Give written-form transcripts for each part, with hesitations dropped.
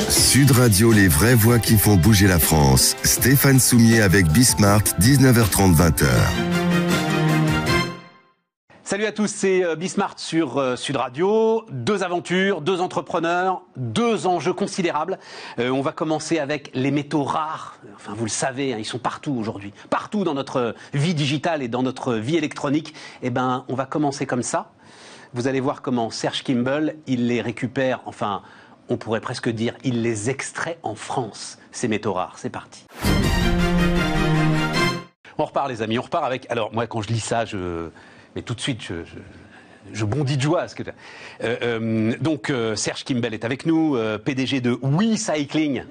Sud Radio, les vraies voix qui font bouger la France. Stéphane Soumier avec Bismart, 19h30, 20h. Salut à tous, c'est Bismart sur Sud Radio. Deux aventures, deux entrepreneurs, deux enjeux considérables. On va commencer avec les métaux rares. Enfin, vous le savez, ils sont partout aujourd'hui. Partout dans notre vie digitale et dans notre vie électronique. Eh ben, on va commencer comme ça. Vous allez voir comment Serge Kimball, il les récupère, enfin, on pourrait presque dire, il les extrait en France, ces métaux rares. C'est parti. On repart, les amis, on repart avec... Alors, moi, quand je lis ça, mais tout de suite, je bondis de joie. Donc, Serge Kimball est avec nous, PDG de WeCycling.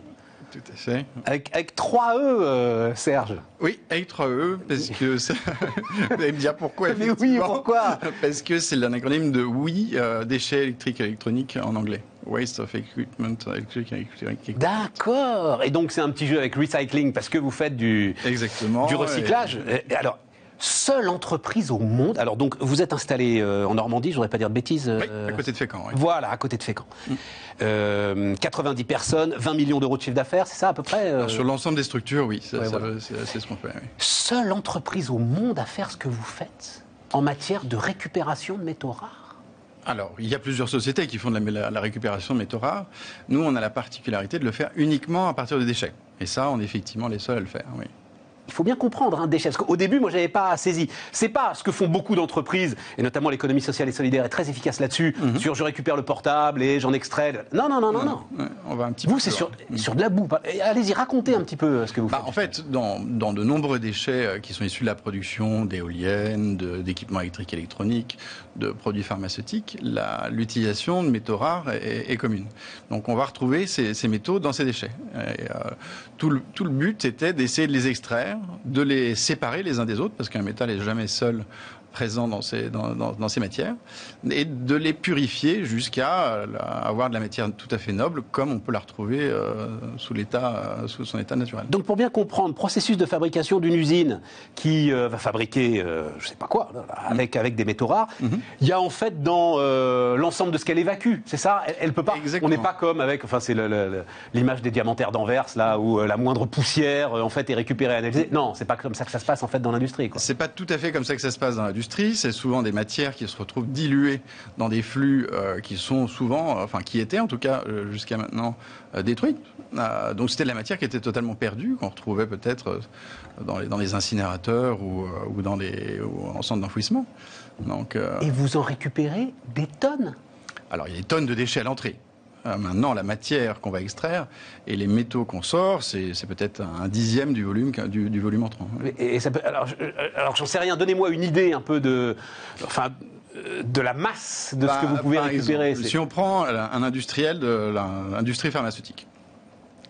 Tout à fait. Avec 3 E, Serge. Oui, avec 3 E, parce que... vous allez me dire pourquoi, mais oui, pourquoi? Parce que c'est l'acronyme de déchets électriques et électroniques en anglais. Waste of Equipment Electric and Electronic. D'accord. Et donc, c'est un petit jeu avec recycling, parce que vous faites du recyclage. Alors, seule entreprise au monde. Alors donc vous êtes installé en Normandie, je voudrais pas dire de bêtises. Oui, à côté de Fécamp. Oui. Voilà, à côté de Fécamp. 90 personnes, 20 millions d'euros de chiffre d'affaires, c'est ça à peu près Alors, sur l'ensemble des structures, oui, c'est ce qu'on fait. Oui. Seule entreprise au monde à faire ce que vous faites en matière de récupération de métaux rares. Alors, il y a plusieurs sociétés qui font de la récupération de métaux rares. Nous, on a la particularité de le faire uniquement à partir de déchets. Et ça, on est effectivement les seuls à le faire, oui. Il faut bien comprendre un déchet, parce qu'au début, moi, j'avais pas saisi. C'est pas ce que font beaucoup d'entreprises, et notamment l'économie sociale et solidaire est très efficace là-dessus, sur je récupère le portable et j'en extrais. Non. Ouais, on va un petit vous, peu c'est sur de la boue. Allez-y, racontez un petit peu ce que vous faites. En fait, dans de nombreux déchets qui sont issus de la production d'éoliennes, d'équipements électriques et électroniques, de produits pharmaceutiques, l'utilisation de métaux rares est commune. Donc, on va retrouver ces métaux dans ces déchets. Et, tout le but était d'essayer de les extraire, de les séparer les uns des autres, parce qu'un métal n'est jamais seul présent dans ces matières, et de les purifier jusqu'à avoir de la matière tout à fait noble, comme on peut la retrouver sous son état naturel. Donc pour bien comprendre, processus de fabrication d'une usine qui va fabriquer, je sais pas quoi, avec des métaux rares, il y a en fait dans l'ensemble de ce qu'elle évacue, c'est ça? Elle peut pas. Exactement. On n'est pas comme avec, enfin c'est l'image des diamantaires d'Anvers là où la moindre poussière en fait est récupérée et analysée. Non, c'est pas comme ça que ça se passe en fait dans l'industrie. C'est pas tout à fait comme ça que ça se passe dans l'industrie. C'est souvent des matières qui se retrouvent diluées dans des flux qui sont souvent, enfin qui étaient en tout cas jusqu'à maintenant détruites. Donc c'était de la matière qui était totalement perdue, qu'on retrouvait peut-être dans les incinérateurs ou en centre d'enfouissement. Donc, et vous en récupérez des tonnes? Alors il y a des tonnes de déchets à l'entrée. Maintenant, la matière qu'on va extraire et les métaux qu'on sort, c'est peut-être un dixième du volume entrant. Et ça peut, alors j'en sais rien. Donnez-moi une idée un peu de la masse de ce que vous pouvez récupérer. Exemple, si on prend un industriel de l'industrie pharmaceutique,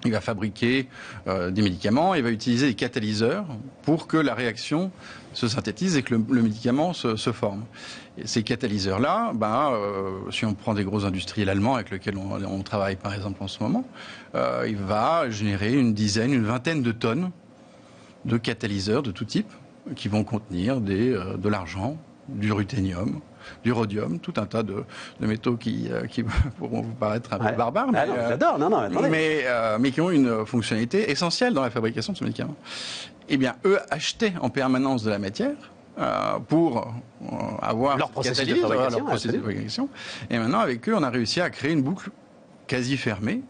il va fabriquer des médicaments, il va utiliser des catalyseurs pour que la réaction se synthétise et que le médicament se forme. Et ces catalyseurs-là, si on prend des gros industriels allemands avec lesquels on travaille par exemple en ce moment, il va générer une vingtaine de tonnes de catalyseurs de tout type qui vont contenir de l'argent, du ruthénium, du rhodium, tout un tas de métaux qui pourront vous paraître un peu barbares, mais, j'adore, mais qui ont une fonctionnalité essentielle dans la fabrication de ce médicament. Eh bien, eux achetaient en permanence de la matière pour avoir leur processus de fabrication. Et maintenant, avec eux, on a réussi à créer une boucle quasi fermée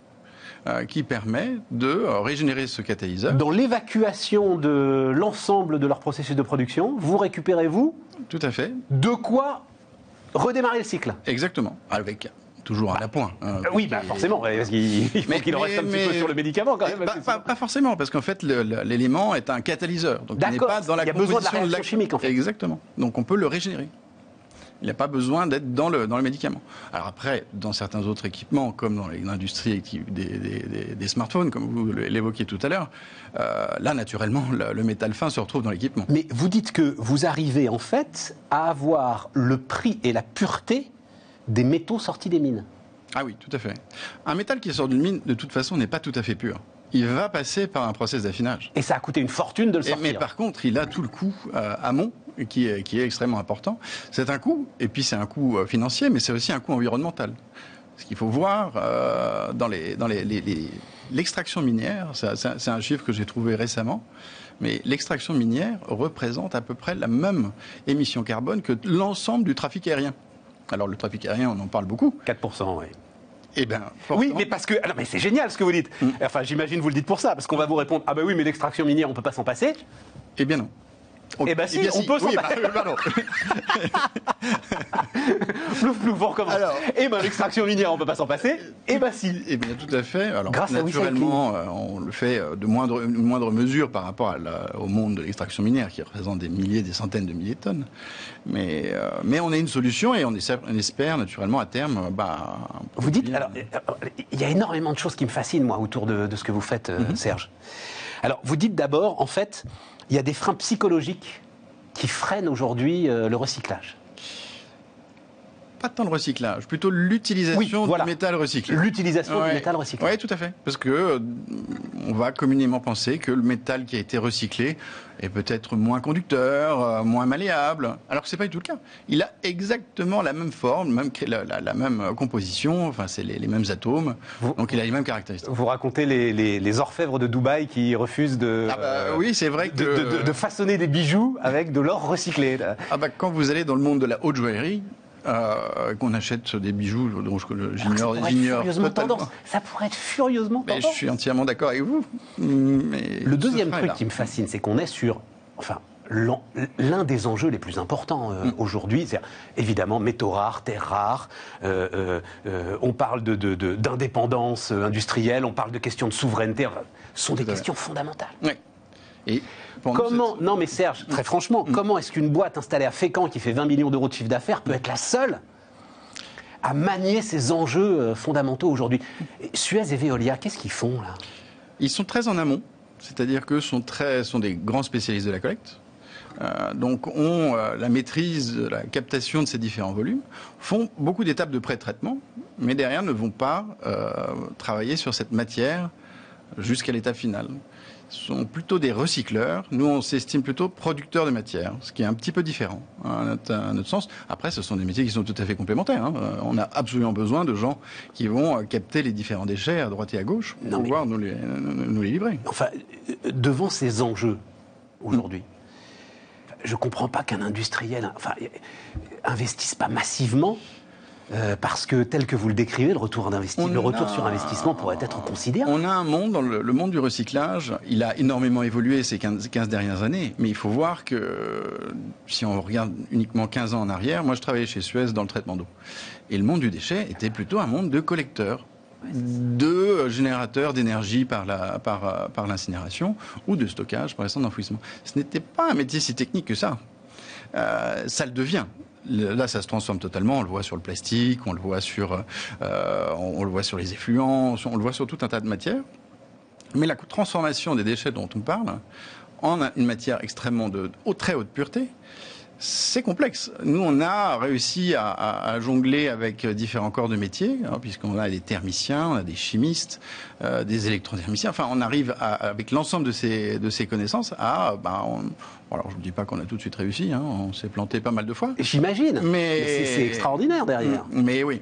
qui permet de régénérer ce catalyseur. Dans l'évacuation de l'ensemble de leur processus de production, vous récupérez, Tout à fait. De quoi redémarrer le cycle. Exactement. Avec toujours un appoint. Oui, forcément, parce qu'il faut qu'il en reste un petit peu sur le médicament quand même. Pas forcément, parce qu'en fait, l'élément est un catalyseur. Donc il n'est pas dans la composition besoin de la réaction chimique, en fait. Exactement. Donc on peut le régénérer. Il n'y a pas besoin d'être dans le médicament. Alors après, dans certains autres équipements, comme dans l'industrie des smartphones, comme vous l'évoquiez tout à l'heure, là, naturellement, le métal fin se retrouve dans l'équipement. Mais vous dites que vous arrivez, en fait, à avoir le prix et la pureté des métaux sortis des mines. Ah oui, tout à fait. Un métal qui sort d'une mine, de toute façon, n'est pas tout à fait pur. Il va passer par un process d'affinage. Et ça a coûté une fortune de le sortir. Mais par contre, il a tout le coût amont qui est extrêmement important. C'est un coût, et puis c'est un coût financier, mais c'est aussi un coût environnemental. Ce qu'il faut voir dans l'extraction minière, c'est un chiffre que j'ai trouvé récemment, mais l'extraction minière représente à peu près la même émission carbone que l'ensemble du trafic aérien. Alors le trafic aérien, on en parle beaucoup. 4%, oui. Eh ben, oui, mais parce que... Ah non, mais c'est génial ce que vous dites. Enfin, j'imagine vous le dites pour ça, parce qu'on va vous répondre, ah bah oui, mais l'extraction minière, on peut pas s'en passer. Eh bien non. Eh ben si, on peut s'en passer. Pardon. Plouf, plouf, on recommence. Eh ben l'extraction minière, on peut pas s'en passer. Eh ben si. Eh bien tout à fait. Alors, grâce naturellement, on le fait de moindre mesure par rapport au monde de l'extraction minière, qui représente des milliers, des centaines de milliers de tonnes. Mais on a une solution et on espère naturellement à terme... vous dites, alors, il y a énormément de choses qui me fascinent, moi, autour de ce que vous faites, Serge. Alors, vous dites d'abord, en fait, il y a des freins psychologiques qui freinent aujourd'hui le recyclage. Pas tant le recyclage, plutôt l'utilisation du métal recyclé. L'utilisation du métal recyclé. Oui, tout à fait. Parce que on va communément penser que le métal qui a été recyclé est peut-être moins conducteur, moins malléable, alors que c'est pas du tout le cas. Il a exactement la même forme, la même composition, enfin c'est les mêmes atomes, donc il a les mêmes caractéristiques. Vous racontez les orfèvres de Dubaï qui refusent oui, c'est vrai que de façonner des bijoux avec de l'or recyclé. Quand vous allez dans le monde de la haute joaillerie, qu'on achète des bijoux dont j'ignore totalement. Ça pourrait être furieusement tendance. Je suis entièrement d'accord avec vous. Mais le deuxième truc qui me fascine, c'est qu'on est sur l'un des enjeux les plus importants aujourd'hui. C'est évidemment métaux rares, terres rares. On parle d'indépendance industrielle, on parle de questions de souveraineté. Ce sont des questions fondamentales. Oui. Et non mais Serge, très franchement, comment est-ce qu'une boîte installée à Fécamp qui fait 20 millions d'euros de chiffre d'affaires peut être la seule à manier ces enjeux fondamentaux aujourd'hui? Suez et Veolia, qu'est-ce qu'ils font là? Ils sont très en amont, c'est-à-dire que sont des grands spécialistes de la collecte. Donc ont la maîtrise de la captation de ces différents volumes, font beaucoup d'étapes de pré-traitement, mais derrière ne vont pas travailler sur cette matière jusqu'à l'étape finale. Sont plutôt des recycleurs. Nous, on s'estime plutôt producteurs de matière, ce qui est un petit peu différent, à notre sens. Après, ce sont des métiers qui sont tout à fait complémentaires. On a absolument besoin de gens qui vont capter les différents déchets à droite et à gauche pour pouvoir nous les livrer. Enfin, devant ces enjeux, aujourd'hui, je ne comprends pas qu'un industriel investisse pas massivement. Parce que tel que vous le décrivez, le retour sur investissement pourrait être considérable. On a un monde, dans le monde du recyclage, il a énormément évolué ces 15 dernières années, mais il faut voir que si on regarde uniquement 15 ans en arrière, moi je travaillais chez Suez dans le traitement d'eau. Et le monde du déchet était plutôt un monde de collecteurs, de générateurs d'énergie par l'incinération ou de stockage par les centres d'enfouissement. Ce n'était pas un métier si technique que ça. Ça le devient. Là, ça se transforme totalement. On le voit sur le plastique, on le voit sur les effluents, on le voit sur tout un tas de matières. Mais la transformation des déchets dont on parle en une matière extrêmement de très haute pureté, c'est complexe. Nous, on a réussi à jongler avec différents corps de métier, puisqu'on a des thermiciens, on a des chimistes, des électrothermiciens. Enfin, on arrive avec l'ensemble de ces connaissances alors, je ne dis pas qu'on a tout de suite réussi, on s'est planté pas mal de fois. J'imagine, mais c'est extraordinaire derrière. Mais oui.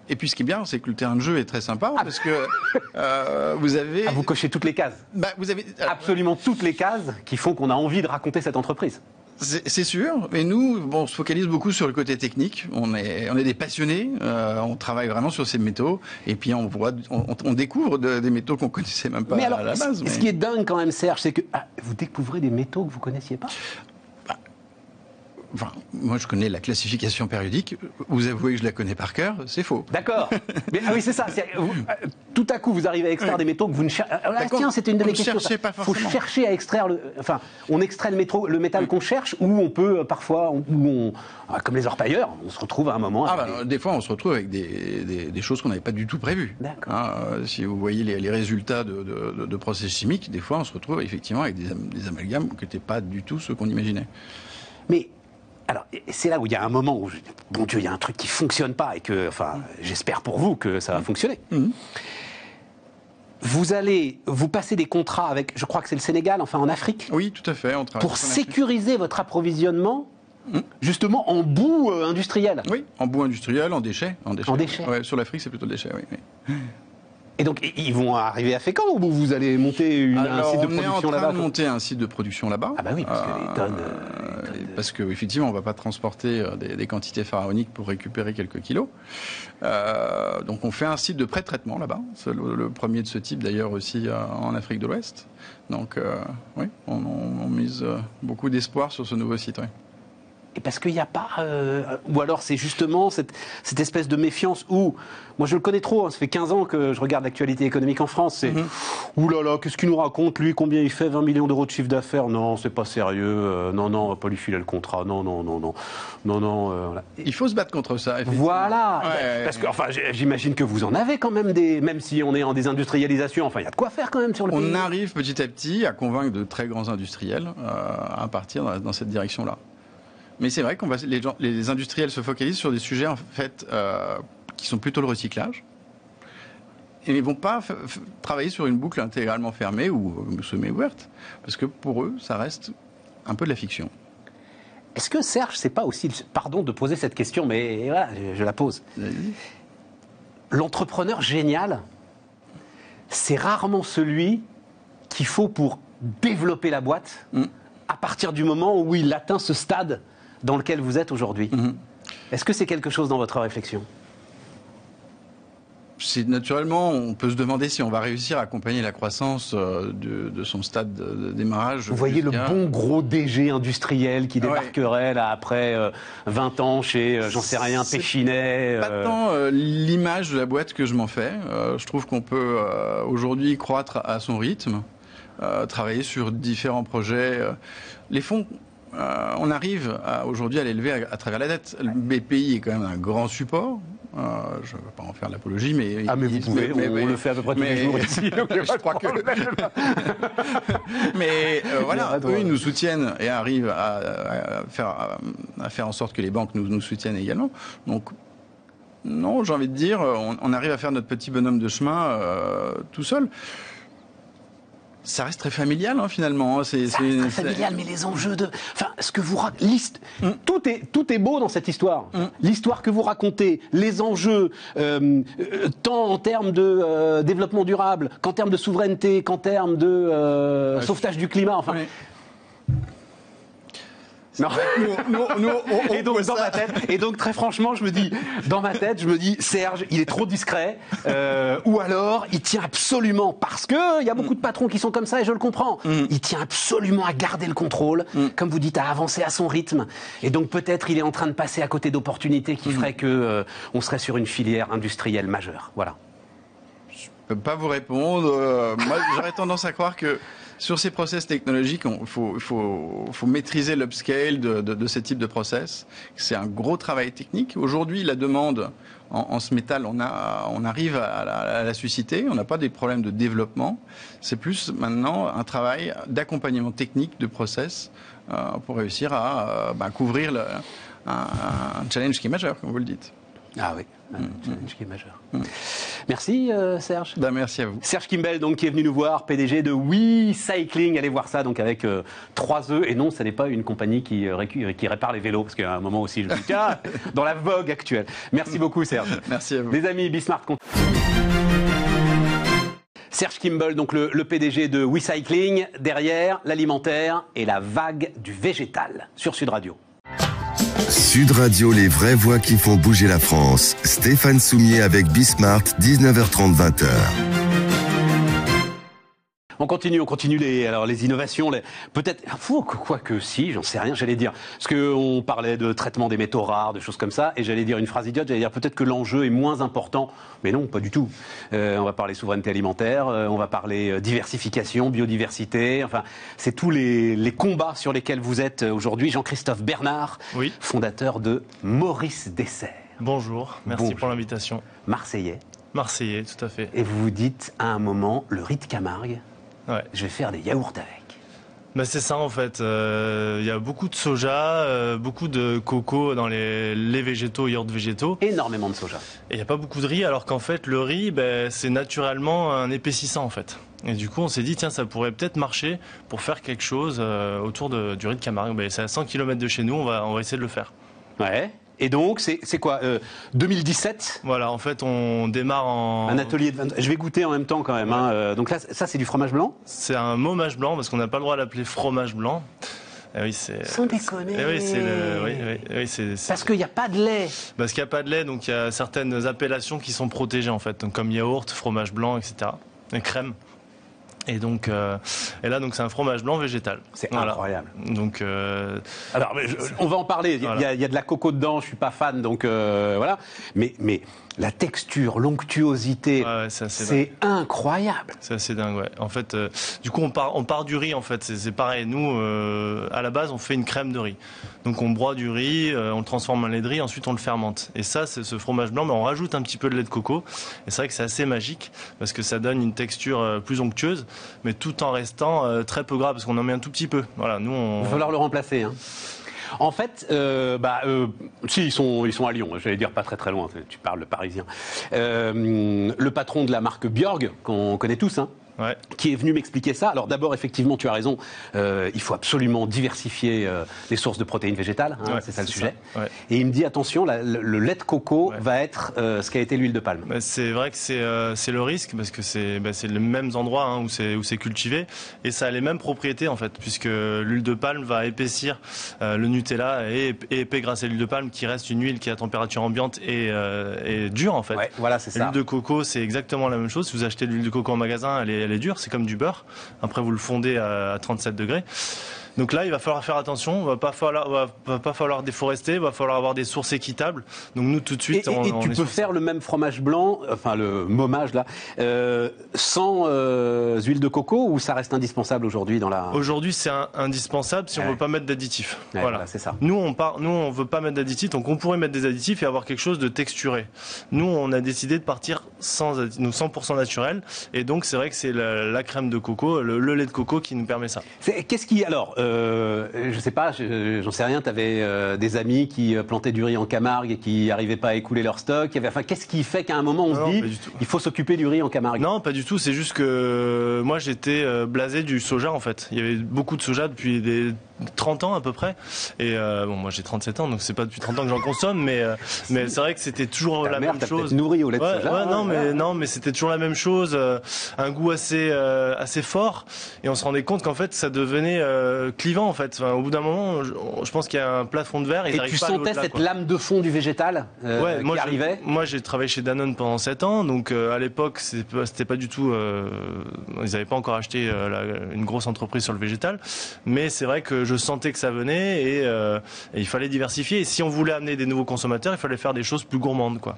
Et puis ce qui est bien, c'est que le terrain de jeu est très sympa, parce que vous avez... vous cochez toutes les cases. Vous avez absolument toutes les cases qui font qu'on a envie de raconter cette entreprise. C'est sûr, mais nous, on se focalise beaucoup sur le côté technique. On est des passionnés, on travaille vraiment sur ces métaux, et puis on découvre des métaux qu'on connaissait même pas à la base. Ce qui est dingue quand même, Serge, c'est que vous découvrez des métaux que vous connaissiez pas. Moi, je connais la classification périodique. Vous avouez que je la connais par cœur, c'est faux. D'accord. Mais oui, c'est ça. Tout à coup, vous arrivez à extraire des métaux que vous ne cherchez. Tiens, c'était une de mes questions. Il faut chercher à extraire on extrait le métal qu'on cherche, ou on peut parfois, comme les orpailleurs, on se retrouve à un moment. Des fois, on se retrouve avec des choses qu'on n'avait pas du tout prévues. D'accord. Si vous voyez les résultats de process chimiques, des fois, on se retrouve effectivement avec des amalgames qui n'étaient pas du tout ceux qu'on imaginait. Mais alors, c'est là où il y a un moment où, bon Dieu, il y a un truc qui ne fonctionne pas et que, j'espère pour vous que ça va fonctionner. Vous passez des contrats avec, je crois que c'est le Sénégal, en Afrique. Oui, tout à fait. On travaille pour sécuriser votre approvisionnement Justement en bout industriel. Oui, en bout industriel, en déchets. En déchets. Ouais, sur l'Afrique, c'est plutôt déchets, oui. Et donc, ils vont arriver à Fécamp ou vous allez monter un site de production là-bas? On est en train de monter un site de production là-bas. Ah bah oui, parce que les tonnes... Parce qu'effectivement, on ne va pas transporter des quantités pharaoniques pour récupérer quelques kilos. Donc on fait un site de pré-traitement là-bas. C'est le premier de ce type d'ailleurs aussi en Afrique de l'Ouest. Donc oui, on mise beaucoup d'espoir sur ce nouveau site. Oui. Et parce qu'il n'y a pas... ou alors c'est justement cette espèce de méfiance où... Moi je le connais trop, hein, ça fait 15 ans que je regarde l'actualité économique en France. C'est ouh là là, qu'est-ce qu'il nous raconte lui? Combien il fait? 20 millions d'euros de chiffre d'affaires? Non, c'est pas sérieux. Non, on va pas lui filer le contrat. Non. Voilà. Il faut se battre contre ça. Voilà. Parce que enfin, j'imagine que vous en avez quand même même si on est en désindustrialisation, enfin il y a de quoi faire quand même sur le pays. On arrive petit à petit à convaincre de très grands industriels à partir dans cette direction-là. Mais c'est vrai qu'on les industriels se focalisent sur des sujets en fait qui sont plutôt le recyclage. Et ils ne vont pas travailler sur une boucle intégralement fermée ou semi-ouverte, parce que pour eux, ça reste un peu de la fiction. Est-ce que Serge, c'est pas aussi, pardon de poser cette question, mais voilà, je la pose. L'entrepreneur génial, c'est rarement celui qu'il faut pour développer la boîte à partir du moment où il atteint ce stade dans lequel vous êtes aujourd'hui. Est-ce que c'est quelque chose dans votre réflexion? Naturellement, on peut se demander si on va réussir à accompagner la croissance de son stade de démarrage. Vous voyez le bon gros DG industriel qui débarquerait là après 20 ans chez, j'en sais rien, Péchinet. Pas tant l'image de la boîte que je m'en fais. Je trouve qu'on peut aujourd'hui croître à son rythme, travailler sur différents projets. Les fonds... on arrive aujourd'hui à l'élever à travers la dette. Le BPI est quand même un grand support. Je ne veux pas en faire l'apologie, mais... Ah mais vous pouvez, on le fait à peu près tous les jours ici. Je crois que... mais voilà, eux, ils nous soutiennent et arrivent à faire en sorte que les banques nous soutiennent également. Donc, non, j'ai envie de dire, on arrive à faire notre petit bonhomme de chemin tout seul. Ça reste très familial, hein, finalement. Ça reste très familial, mais les enjeux de... Enfin, ce que vous racontez... Tout est beau dans cette histoire. L'histoire que vous racontez, les enjeux, tant en termes de développement durable, qu'en termes de souveraineté, qu'en termes de sauvetage du climat, enfin... Oui. Non. Et donc très franchement, dans ma tête, je me dis, Serge, il est trop discret, ou alors il tient absolument, parce que il y a beaucoup de patrons qui sont comme ça et je le comprends, il tient absolument à garder le contrôle, comme vous dites, à avancer à son rythme. Et donc peut-être il est en train de passer à côté d'opportunités qui feraient que on serait sur une filière industrielle majeure. Voilà. Je peux pas vous répondre. Moi, j'aurais tendance à croire que sur ces process technologiques, il faut maîtriser l'upscale de ces types de process. C'est un gros travail technique. Aujourd'hui, la demande en ce métal, on arrive à la susciter. On n'a pas des problèmes de développement. C'est plus maintenant un travail d'accompagnement technique de process pour réussir à couvrir un challenge qui est majeur, comme vous le dites. Ah oui, un challenge qui est majeur. Merci Serge. Merci à vous. Serge Kimbell, donc, qui est venu nous voir, PDG de WeCycling. Allez voir ça, donc avec 3 E. Et non, ce n'est pas une compagnie qui répare les vélos, parce qu'à un moment aussi, je me dis, tiens, dans la vogue actuelle. Merci beaucoup Serge. Merci à vous. Les amis, Bismart. Serge Kimbell, donc le PDG de WeCycling. Derrière, l'alimentaire et la vague du végétal sur Sud Radio. Sud Radio, les vraies voix qui font bouger la France. Stéphane Soumier avec Bismart, 19h30, 20h. On continue les innovations. Peut-être, quoique si, j'en sais rien, j'allais dire. Parce qu'on parlait de traitement des métaux rares, de choses comme ça, et j'allais dire une phrase idiote, j'allais dire peut-être que l'enjeu est moins important. Mais non, pas du tout. On va parler souveraineté alimentaire, on va parler diversification, biodiversité, enfin, c'est tous les combats sur lesquels vous êtes aujourd'hui. Jean-Christophe Bernard, fondateur de Maurice Dessert. Bonjour, merci pour l'invitation. Marseillais, tout à fait. Et vous vous dites à un moment, le riz de Camargue, je vais faire des yaourts avec. Ben c'est ça en fait, y a beaucoup de soja, beaucoup de coco dans les végétaux, yaourts végétaux. Énormément de soja. Et il n'y a pas beaucoup de riz, alors qu'en fait le riz, c'est naturellement un épaississant en fait. Et du coup, on s'est dit, tiens, ça pourrait peut-être marcher pour faire quelque chose autour du riz de Camargue. C'est à 100 km de chez nous, on va essayer de le faire. Ouais. Et donc, c'est quoi 2017 ? Voilà, en fait, on démarre en... Un atelier de 20... Je vais goûter en même temps quand même. Ouais. Hein. Donc là, ça, c'est du fromage blanc ? C'est un momage blanc, parce qu'on n'a pas le droit de l'appeler fromage blanc. Eh oui, sans déconner. Oui, c'est parce qu'il n'y a pas de lait. Parce qu'il n'y a pas de lait, donc il y a certaines appellations qui sont protégées en fait, donc comme yaourt, fromage blanc, etc. Et crème. Et donc, et là, donc c'est un fromage blanc végétal. C'est incroyable. Donc, alors, on va en parler. Il y a de la coco dedans. Je suis pas fan, donc voilà. Mais la texture, l'onctuosité, c'est incroyable. C'est assez dingue, ouais. En fait, du coup, on part du riz. En fait, c'est pareil. Nous, à la base, on fait une crème de riz. Donc, on broie du riz, on le transforme en lait de riz, ensuite on le fermente. Et ça, c'est ce fromage blanc, mais on rajoute un petit peu de lait de coco. Et c'est vrai que c'est assez magique parce que ça donne une texture plus onctueuse, mais tout en restant très peu gras parce qu'on en met un tout petit peu. Voilà, nous, il va falloir le remplacer. Hein. En fait, si ils sont à Lyon, j'allais dire pas très très loin. Tu parles le parisien. Le patron de la marque Bjorg, qu'on connaît tous, hein. Ouais. Qui est venu m'expliquer ça. Alors d'abord, effectivement, tu as raison, il faut absolument diversifier les sources de protéines végétales, hein, c'est ça le sujet. Ça. Ouais. Et il me dit, attention, le lait de coco va être ce qu'a été l'huile de palme. C'est vrai que c'est le risque, parce que c'est les mêmes endroits hein, où c'est cultivé, et ça a les mêmes propriétés en fait, puisque l'huile de palme va épaissir le Nutella, et épais grâce à l'huile de palme, qui reste une huile qui est à température ambiante et dure en fait. Ouais, voilà, c'est ça. L'huile de coco, c'est exactement la même chose. Si vous achetez de l'huile de coco en magasin, elle est dure, c'est comme du beurre. Après, vous le fondez à 37 degrés. Donc là, il va falloir faire attention. Il va pas falloir déforester. Il va falloir avoir des sources équitables. Donc nous, tout de suite, et tu peux faire le même fromage blanc, enfin le momage là, sans huile de coco, ou ça reste indispensable aujourd'hui dans la... Aujourd'hui, c'est indispensable si on veut pas mettre d'additifs. Voilà, c'est ça. Nous, on veut pas mettre d'additifs, donc on pourrait mettre des additifs et avoir quelque chose de texturé. Nous, on a décidé de partir 100% naturel, et donc c'est vrai que c'est la crème de coco, le lait de coco qui nous permet ça. Qu'est-ce qui alors je sais pas, j'en sais rien. Tu avais des amis qui plantaient du riz en Camargue et qui n'arrivaient pas à écouler leur stock. Qu'est-ce qui fait qu'à un moment on se dit il faut s'occuper du riz en Camargue? Non, pas du tout. C'est juste que moi j'étais blasé du soja en fait. Il y avait beaucoup de soja depuis des 30 ans à peu près. Et moi j'ai 37 ans, donc c'est pas depuis 30 ans que j'en consomme, mais c'est vrai que c'était toujours la même chose. Nourri au lait de soja. Non, mais c'était toujours la même chose. Un goût assez fort. Et on se rendait compte qu'en fait ça devenait clivant en fait. Enfin, au bout d'un moment, je pense qu'il y a un plafond de verre. Et tu sentais cette lame de fond du végétal qui arrivait? Moi, j'ai travaillé chez Danone pendant 7 ans, donc à l'époque, c'était pas du tout. Ils n'avaient pas encore acheté une grosse entreprise sur le végétal, mais c'est vrai que je sentais que ça venait et il fallait diversifier. Et si on voulait amener des nouveaux consommateurs, il fallait faire des choses plus gourmandes, quoi.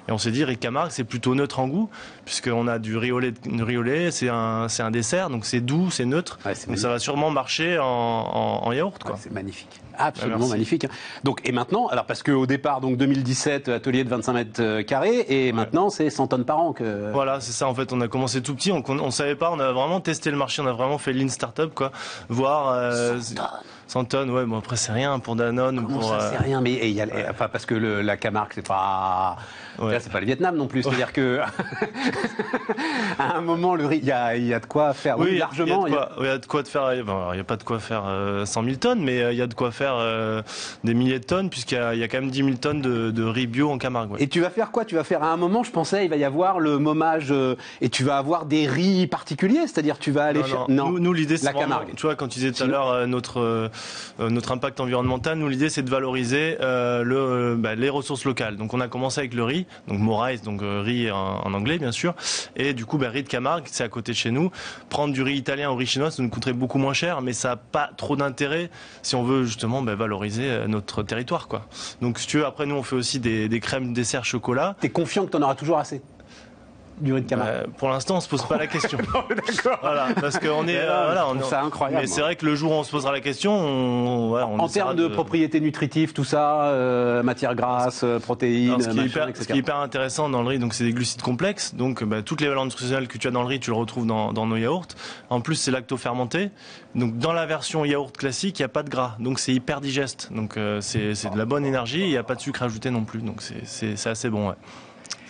Et on s'est dit, riz de Camargue, c'est plutôt neutre en goût, puisqu'on a du riz au lait, c'est un dessert, donc c'est doux, c'est neutre. Ouais, donc ça va sûrement marcher en yaourt, quoi. Ouais, c'est magnifique. Absolument magnifique. Donc, et maintenant, alors parce qu'au départ, donc 2017, atelier de 25 mètres carrés, et maintenant c'est 100 tonnes par an que... Voilà, c'est ça. En fait, on a commencé tout petit, on savait pas, on a vraiment testé le marché, on a vraiment fait lean startup, quoi. Voir 100 tonnes, ouais, bon après c'est rien pour Danone. Comment ça, c'est rien, mais enfin, parce que la Camargue, c'est pas... Ouais. Là, c'est pas le Vietnam non plus, c'est-à-dire que à un moment, le riz, il y a de quoi faire. Oui, largement. Il y a de quoi faire. Il n'y a pas de quoi faire 100 000 tonnes, mais il y a de quoi faire des milliers de tonnes, puisqu'il y a quand même 10 000 tonnes de riz bio en Camargue. Ouais. Et tu vas faire quoi? Tu vas faire à un moment, je pensais, il va y avoir le momage et tu vas avoir des riz particuliers, c'est-à-dire tu vas aller faire. Non, nous l'idée c'est la vraiment, Camargue. tu vois, quand tu disais tout à l'heure notre impact environnemental, nous l'idée c'est de valoriser les ressources locales. Donc on a commencé avec le riz. Donc Moraes, donc riz en anglais bien sûr, et du coup riz de Camargue, c'est à côté de chez nous. Prendre du riz italien ou riz chinois, ça nous coûterait beaucoup moins cher, mais ça n'a pas trop d'intérêt si on veut justement valoriser notre territoire, quoi. Donc si tu veux, après nous on fait aussi des crèmes dessert chocolat. T'es confiant que t'en auras toujours assez du riz de Camargue? Pour l'instant, on se pose pas la question. D'accord. Voilà, parce qu'on est, ça incroyable. Mais c'est vrai que le jour où on se posera la question, en termes de propriétés nutritives, tout ça, matières grasses, protéines, ce qui est hyper intéressant dans le riz, donc c'est des glucides complexes. Donc toutes les valeurs nutritionnelles que tu as dans le riz, tu le retrouves dans nos yaourts. En plus, c'est lacto-fermenté. Donc dans la version yaourt classique, il n'y a pas de gras, donc c'est hyper digeste. Donc c'est de la bonne énergie. Il n'y a pas de sucre ajouté non plus. Donc c'est assez bon. Ouais.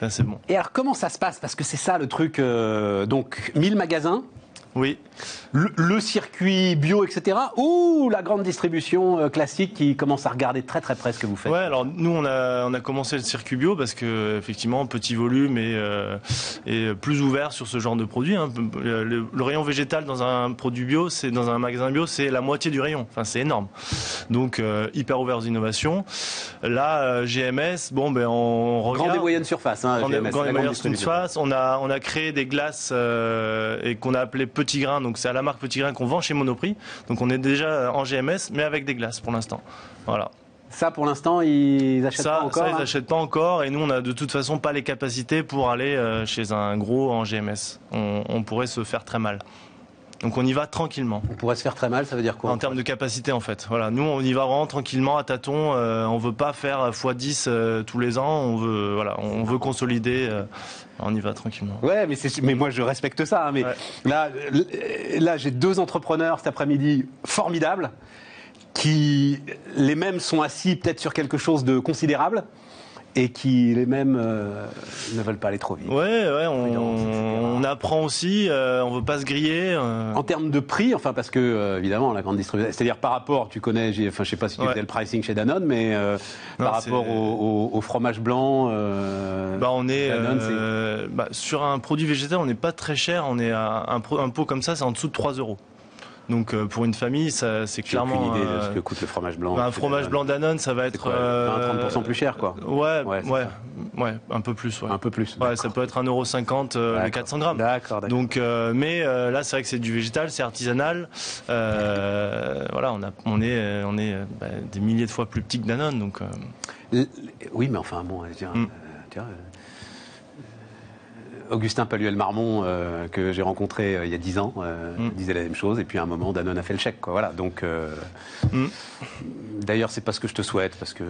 C'est bon. Et alors comment ça se passe? Parce que c'est ça le truc, donc 1000 magasins, Oui. Le circuit bio, etc. ou la grande distribution classique qui commence à regarder très très près ce que vous faites? Ouais, alors nous on a commencé le circuit bio parce que effectivement petit volume et plus ouvert sur ce genre de produit. Hein. Le rayon végétal dans un produit bio, c'est dans un magasin bio, c'est la moitié du rayon. Enfin c'est énorme. Donc hyper ouvert aux innovations. Là GMS, bon ben on regarde. Grande et moyenne surface. Hein, GMS, grande et moyenne surface. On a créé des glaces et qu'on a appelé Petit Grain. Donc c'est à la marque Petit Grain qu'on vend chez Monoprix. Donc on est déjà en GMS, mais avec des glaces pour l'instant. Voilà. Ça, pour l'instant, ils n'achètent pas encore. Ça, ils n'achètent pas encore. Et nous, on n'a de toute façon pas les capacités pour aller chez un gros en GMS. On pourrait se faire très mal. Donc on y va tranquillement. On pourrait se faire très mal, ça veut dire quoi? En termes de capacité, en fait. Voilà, nous, on y va vraiment tranquillement, à tâtons. On veut pas faire x10 tous les ans. On veut consolider. On y va tranquillement. Ouais, mais moi je respecte ça. Hein, mais ouais. Là, j'ai 2 entrepreneurs cet après-midi formidables qui les mêmes sont assis peut-être sur quelque chose de considérable. Et qui les mêmes ne veulent pas aller trop vite. Ouais, on apprend aussi, on veut pas se griller. En termes de prix, enfin parce que évidemment la grande distribution, c'est-à-dire par rapport, tu connais, je sais pas si tu faisais le pricing chez Danone, mais par rapport au fromage blanc, on est Danone, sur un produit végétal, on n'est pas très cher, on est à un pot comme ça, c'est en dessous de 3 €. Donc pour une famille, ça c'est clairement. J'ai aucune idée de ce que coûte le fromage blanc. Un fromage blanc Danone, ça va être 30% plus cher, quoi. Ouais, un peu plus. Ouais. Un peu plus. Ouais, ça peut être 1,50 € les 400 grammes. D'accord. Donc, mais là, c'est vrai que c'est du végétal, c'est artisanal. Voilà, on est des milliers de fois plus petit que Danone, donc. Oui, mais enfin bon, je veux dire, Augustin Paluel-Marmont, que j'ai rencontré il y a 10 ans, disait la même chose. Et puis à un moment, Danone a fait le chèque, quoi. Voilà. Donc, d'ailleurs, c'est pas ce que je te souhaite, parce que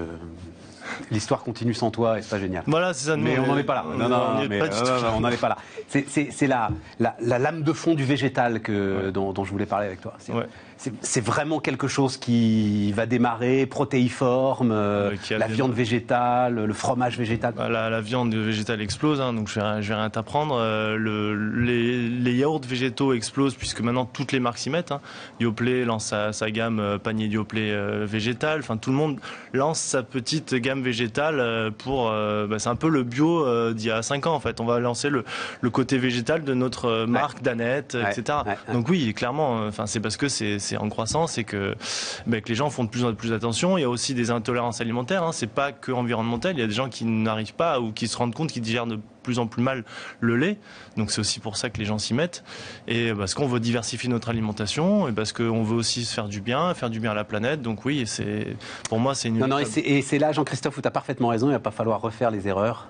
l'histoire continue sans toi et c'est pas génial. Voilà, c'est ça. Mais on n'en est pas là. On n'en est pas là. C'est la lame de fond du végétal dont je voulais parler avec toi. C'est vraiment quelque chose qui va démarrer, protéiforme, la viande végétale, le fromage végétal. La viande végétale explose, hein, donc je vais rien t'apprendre. Les yaourts végétaux explosent puisque maintenant toutes les marques s'y mettent. Hein. Yoplait lance sa gamme panier de Yoplait végétal. Enfin, tout le monde lance sa petite gamme végétale pour. C'est un peu le bio d'il y a 5 ans en fait. On va lancer le côté végétal de notre marque Danette, etc. Donc oui, clairement. Enfin, c'est parce que c'est en croissance et que les gens font de plus en plus attention. Il y a aussi des intolérances alimentaires. Hein. C'est pas que environnemental. Il y a des gens qui n'arrivent pas ou qui se rendent compte qu'ils digèrent de plus en plus mal le lait. Donc c'est aussi pour ça que les gens s'y mettent. Et parce qu'on veut diversifier notre alimentation et parce qu'on veut aussi se faire du bien à la planète. Donc oui, pour moi c'est une. Non, et c'est là, Jean-Christophe, où tu as parfaitement raison. Il va pas falloir refaire les erreurs.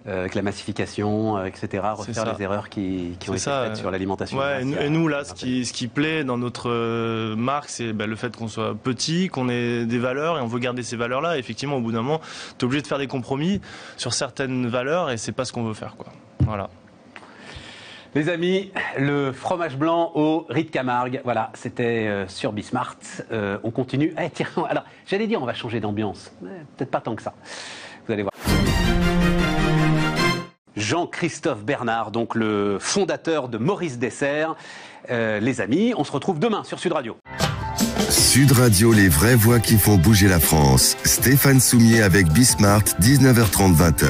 Avec la massification, etc., refaire les erreurs qui ont été faites sur l'alimentation. Ouais, et nous, là, ce qui plaît dans notre marque, c'est le fait qu'on soit petit, qu'on ait des valeurs, et on veut garder ces valeurs-là. Et effectivement, au bout d'un moment, tu es obligé de faire des compromis sur certaines valeurs, et c'est pas ce qu'on veut faire, quoi. Voilà. Les amis, le fromage blanc au riz de Camargue, voilà, c'était sur Bismart. On continue. Tiens, alors, j'allais dire, on va changer d'ambiance. Peut-être pas tant que ça. Vous allez voir. Jean-Christophe Bernard, donc le fondateur de Maurice Dessert. Les amis, on se retrouve demain sur Sud Radio. Sud Radio, les vraies voix qui font bouger la France. Stéphane Soumier avec Bismart, 19h30, 20h.